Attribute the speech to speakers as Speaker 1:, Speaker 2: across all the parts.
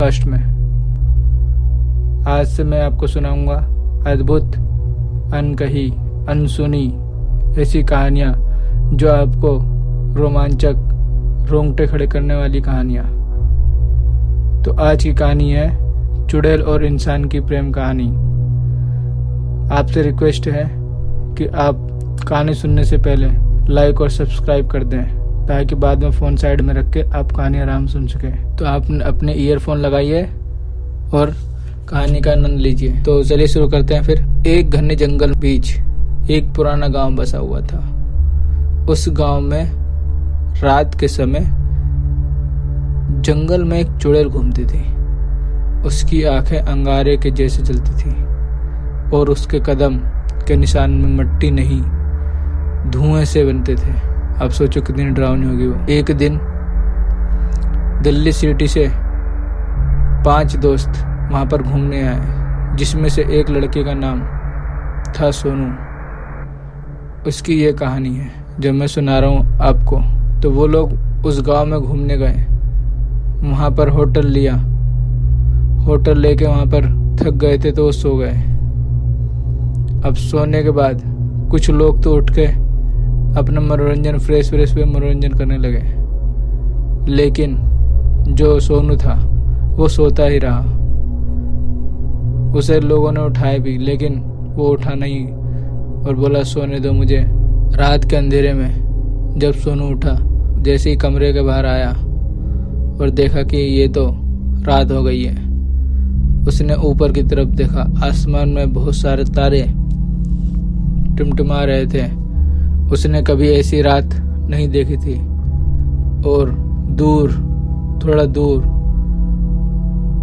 Speaker 1: Podcast में। आज से मैं आपको सुनाऊंगा अद्भुत, अनकही, अनसुनी ऐसी कहानियाँ जो आपको रोमांचक, रोंगटे खड़े करने वाली कहानियाँ। तो आज की कहानी है चुड़ैल और इंसान की प्रेम कहानी। आपसे रिक्वेस्ट है कि आप कहानी सुनने से पहले लाइक और सब्सक्राइब कर दें, ताकि बाद में फ़ोन साइड में रख के आप कहानी आराम सुन सकें। तो आप अपने ईयरफोन लगाइए और कहानी का आनंद लीजिए। तो चलिए शुरू करते हैं फिर। एक घने जंगल बीच एक पुराना गांव बसा हुआ था। उस गांव में रात के समय जंगल में एक चुड़ैल घूमती थी। उसकी आंखें अंगारे के जैसे जलती थी और उसके कदम के निशान में मिट्टी नहीं, धुएं से बनते थे। आप सोचो कितनी डरावनी होगी वो। एक दिन दिल्ली सिटी से 5 दोस्त वहां पर घूमने आए, जिसमें से एक लड़के का नाम था सोनू। उसकी ये कहानी है जब मैं सुना रहा हूँ आपको। तो वो लोग उस गांव में घूमने गए, वहां पर होटल लिया। होटल लेके वहां पर थक गए थे तो वो सो गए। अब सोने के बाद कुछ लोग तो उठ के अपना मनोरंजन फ्रेश पे मनोरंजन करने लगे, लेकिन जो सोनू था वो सोता ही रहा। उसे लोगों ने उठाया भी, लेकिन वो उठा नहीं और बोला सोने दो मुझे। रात के अंधेरे में जब सोनू उठा, जैसे ही कमरे के बाहर आया और देखा कि ये तो रात हो गई है, उसने ऊपर की तरफ देखा। आसमान में बहुत सारे तारे टिमटिमा रहे थे। उसने कभी ऐसी रात नहीं देखी थी। और दूर, थोड़ा दूर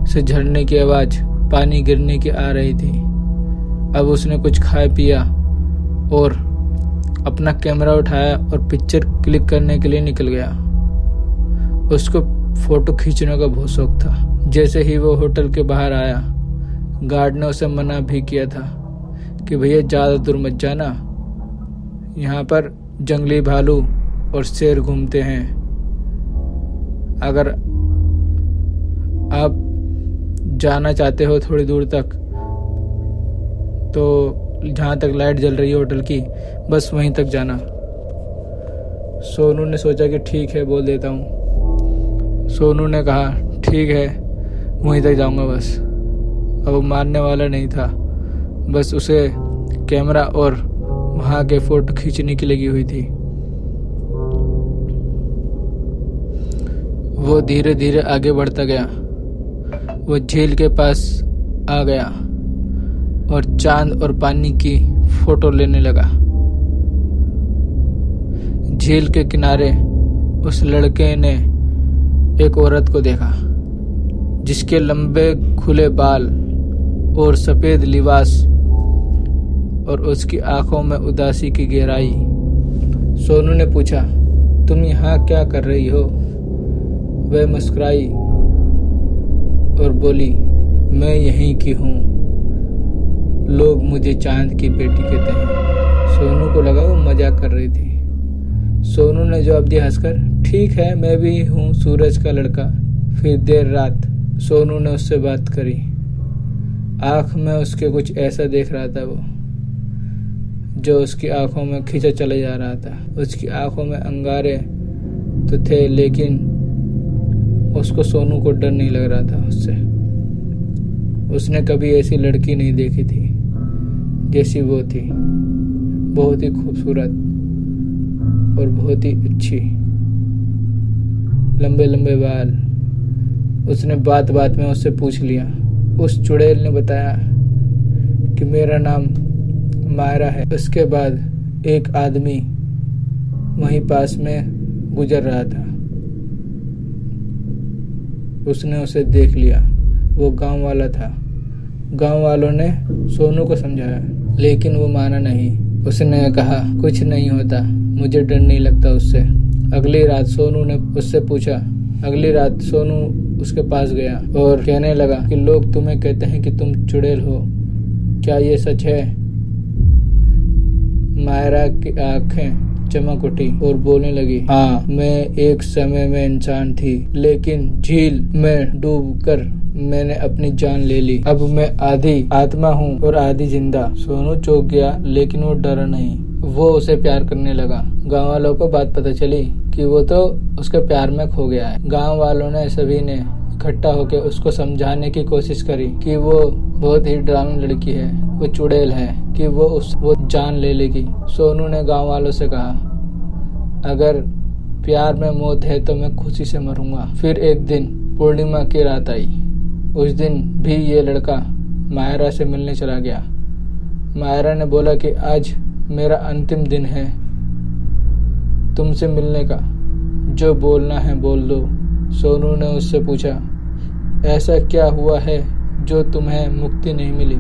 Speaker 1: से झरने की आवाज, पानी गिरने की आ रही थी। अब उसने कुछ खाया पिया और अपना कैमरा उठाया और पिक्चर क्लिक करने के लिए निकल गया। उसको फोटो खींचने का बहुत शौक था। जैसे ही वो होटल के बाहर आया, गार्ड ने उसे मना भी किया था कि भैया ज़्यादा दूर मत जाना, यहाँ पर जंगली भालू और शेर घूमते हैं। अगर आप जाना चाहते हो थोड़ी दूर तक, तो जहाँ तक लाइट जल रही है होटल की, बस वहीं तक जाना। सोनू ने सोचा कि ठीक है, बोल देता हूँ। सोनू ने कहा ठीक है, वहीं तक जाऊँगा बस। अब वो मानने वाला नहीं था, बस उसे कैमरा और वहाँ के फोटो खींचने की लगी हुई थी। वो धीरे धीरे आगे बढ़ता गया। वो झील के पास आ गया और चांद और पानी की फोटो लेने लगा। झील के किनारे उस लड़के ने एक औरत को देखा, जिसके लंबे खुले बाल और सफेद लिबास और उसकी आंखों में उदासी की गहराई। सोनू ने पूछा, तुम यहाँ क्या कर रही हो? वह मुस्कुराई और बोली, मैं यहीं की हूँ, लोग मुझे चांद की बेटी कहते हैं। सोनू को लगा वो मजाक कर रही थी। सोनू ने जवाब दिया हंसकर, ठीक है, मैं भी हूँ सूरज का लड़का। फिर देर रात सोनू ने उससे बात करी। आँख में उसके कुछ ऐसा देख रहा था वो, जो उसकी आंखों में खींचा चला जा रहा था। उसकी आंखों में अंगारे तो थे, लेकिन उसको सोनू को डर नहीं लग रहा था उससे। उसने कभी ऐसी लड़की नहीं देखी थी जैसी वो थी। बहुत ही खूबसूरत और बहुत ही अच्छी, लंबे लंबे बाल। उसने बात बात में उससे पूछ लिया। उस चुड़ैल ने बताया कि मेरा नाम मायरा है। उसके बाद एक आदमी वहीं पास में गुजर रहा था। उसने उसे देख लिया। वो गांव वाला था। गांव वालों ने सोनू को समझाया, लेकिन वो माना नहीं। उसने कहा, कुछ नहीं होता, मुझे डर नहीं लगता उससे। अगली रात सोनू ने उससे पूछा। अगली रात सोनू उसके पास गया और कहने लगा कि लोग तुम्हें कहते हैं कि तुम चुड़ैल हो, क्या ये सच है? मायरा की आंखें चमक उठी और बोलने लगी, हाँ, मैं एक समय में इंसान थी, लेकिन झील में डूबकर मैंने अपनी जान ले ली। अब मैं आधी आत्मा हूँ और आधी जिंदा। सोनू चौंक गया, लेकिन वो डरा नहीं। वो उसे प्यार करने लगा। गांव वालों को बात पता चली कि वो तो उसके प्यार में खो गया है। गांव वालों ने सभी ने इकट्ठा होकर उसको समझाने की कोशिश करी कि वो बहुत ही डरावनी लड़की है, वो चुड़ैल है, कि वो जान ले लेगी। सोनू ने गांव वालों से कहा, अगर प्यार में मौत है तो मैं खुशी से मरूंगा। फिर एक दिन पूर्णिमा की रात आई। उस दिन भी ये लड़का मायरा से मिलने चला गया। मायरा ने बोला कि आज मेरा अंतिम दिन है तुमसे मिलने का, जो बोलना है बोल दो। सोनू ने उससे पूछा, ऐसा क्या हुआ है जो तुम्हें मुक्ति नहीं मिली?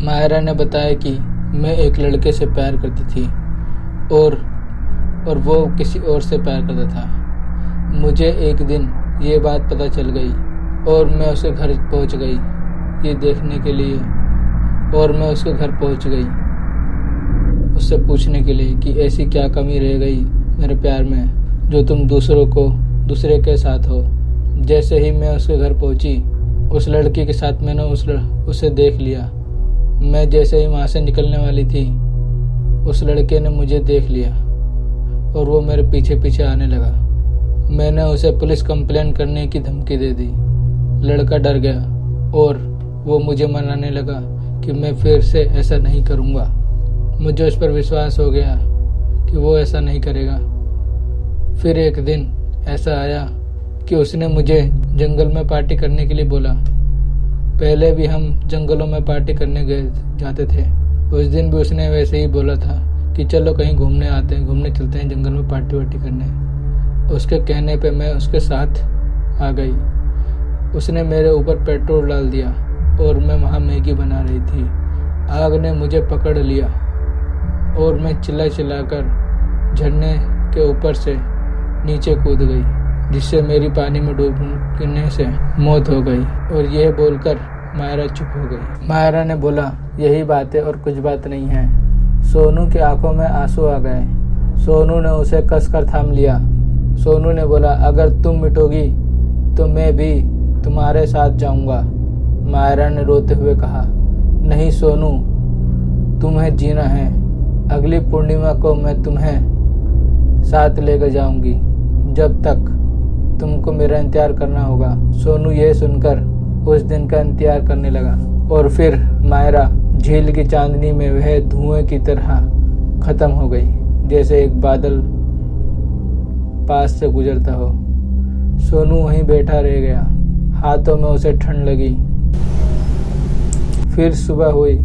Speaker 1: मायरा ने बताया कि मैं एक लड़के से प्यार करती थी और वो किसी और से प्यार करता था। मुझे एक दिन ये बात पता चल गई और मैं उसके घर पहुंच गई ये देखने के लिए। और मैं उसके घर पहुंच गई उससे पूछने के लिए कि ऐसी क्या कमी रह गई मेरे प्यार में जो तुम दूसरे के साथ हो। जैसे ही मैं उसके घर पहुंची, उस लड़की के साथ मैंने उसे देख लिया। मैं जैसे ही वहाँ से निकलने वाली थी, उस लड़के ने मुझे देख लिया और वो मेरे पीछे पीछे आने लगा। मैंने उसे पुलिस कंप्लेन करने की धमकी दे दी। लड़का डर गया और वो मुझे मनाने लगा कि मैं फिर से ऐसा नहीं करूँगा। मुझे उस पर विश्वास हो गया कि वो ऐसा नहीं करेगा। फिर एक दिन ऐसा आया कि उसने मुझे जंगल में पार्टी करने के लिए बोला। पहले भी हम जंगलों में पार्टी करने जाते थे। उस दिन भी उसने वैसे ही बोला था कि चलो कहीं घूमने चलते हैं जंगल में पार्टी वार्टी करने। उसके कहने पे मैं उसके साथ आ गई। उसने मेरे ऊपर पेट्रोल डाल दिया और मैं वहाँ मैगी बना रही थी। आग ने मुझे पकड़ लिया और मैं चिल्लाकर झरने के ऊपर से नीचे कूद गई, जिससे मेरी पानी में डूबने से मौत हो गई। और यह बोलकर मायरा चुप हो गई। मायरा ने बोला, यही बात है और कुछ बात नहीं है। सोनू की आंखों में आंसू आ गए। सोनू ने उसे कसकर थाम लिया। सोनू ने बोला, अगर तुम मिटोगी तो मैं भी तुम्हारे साथ जाऊंगा। मायरा ने रोते हुए कहा, नहीं सोनू, तुम्हें जीना है। अगली पूर्णिमा को मैं तुम्हें साथ लेकर जाऊंगी, जब तक तुमको मेरा इंतजार करना होगा। सोनू ये सुनकर उस दिन का इंतजार करने लगा। और फिर मायरा झील की चांदनी में वह धुएं की तरह खत्म हो गई, जैसे एक बादल पास से गुजरता हो। सोनू वहीं बैठा रह गया। हाथों में उसे ठंड लगी। फिर सुबह हुई।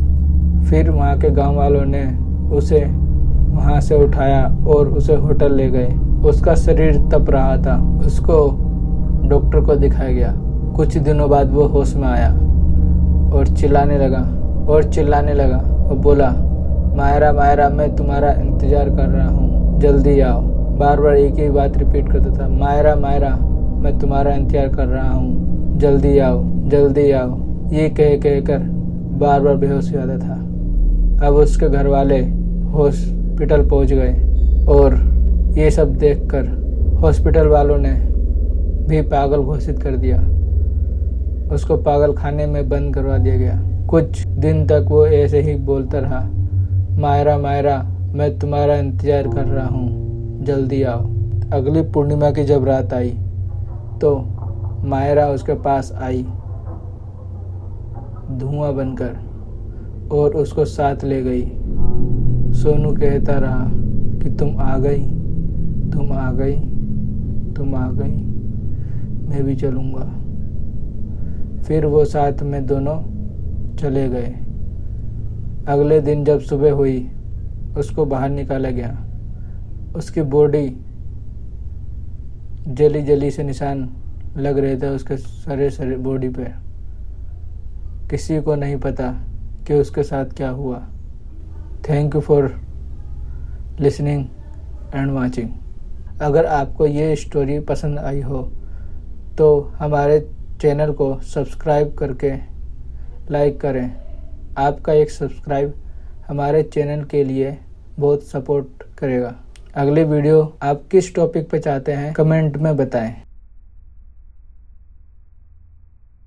Speaker 1: फिर वहाँ के गांव वालों ने उसे वहाँ से उठाया और उसे होटल ले गए। उसका शरीर तप रहा था। उसको डॉक्टर को दिखाया गया। कुछ दिनों बाद वो होश में आया और चिल्लाने लगा और बोला, मायरा मायरा, मैं तुम्हारा इंतजार कर रहा हूँ, जल्दी आओ। बार बार एक ही बात रिपीट करता था, मायरा मायरा, मैं तुम्हारा इंतजार कर रहा हूँ, जल्दी आओ जल्दी आओ। ये कहकर बार बार बेहोश हो जाता था। अब उसके घर वाले हॉस्पिटल पहुंच गए और ये सब देखकर हॉस्पिटल वालों ने भी पागल घोषित कर दिया। उसको पागल खाने में बंद करवा दिया गया। कुछ दिन तक वो ऐसे ही बोलता रहा, मायरा मायरा, मैं तुम्हारा इंतजार कर रहा हूँ, जल्दी आओ। अगली पूर्णिमा की जब रात आई तो मायरा उसके पास आई धुआं बनकर और उसको साथ ले गई। सोनू कहता रहा कि तुम आ गई, तुम आ गई, तुम आ गई, मैं भी चलूँगा। फिर वो साथ में दोनों चले गए। अगले दिन जब सुबह हुई, उसको बाहर निकाला गया। उसकी बॉडी जली जली से निशान लग रहे थे उसके सारे बॉडी पे। किसी को नहीं पता कि उसके साथ क्या हुआ। Thank you for listening and watching. अगर आपको ये स्टोरी पसंद आई हो तो हमारे चैनल को सब्सक्राइब करके लाइक करें। आपका एक सब्सक्राइब हमारे चैनल के लिए बहुत सपोर्ट करेगा। अगली वीडियो आप किस टॉपिक पे चाहते हैं कमेंट में बताएं।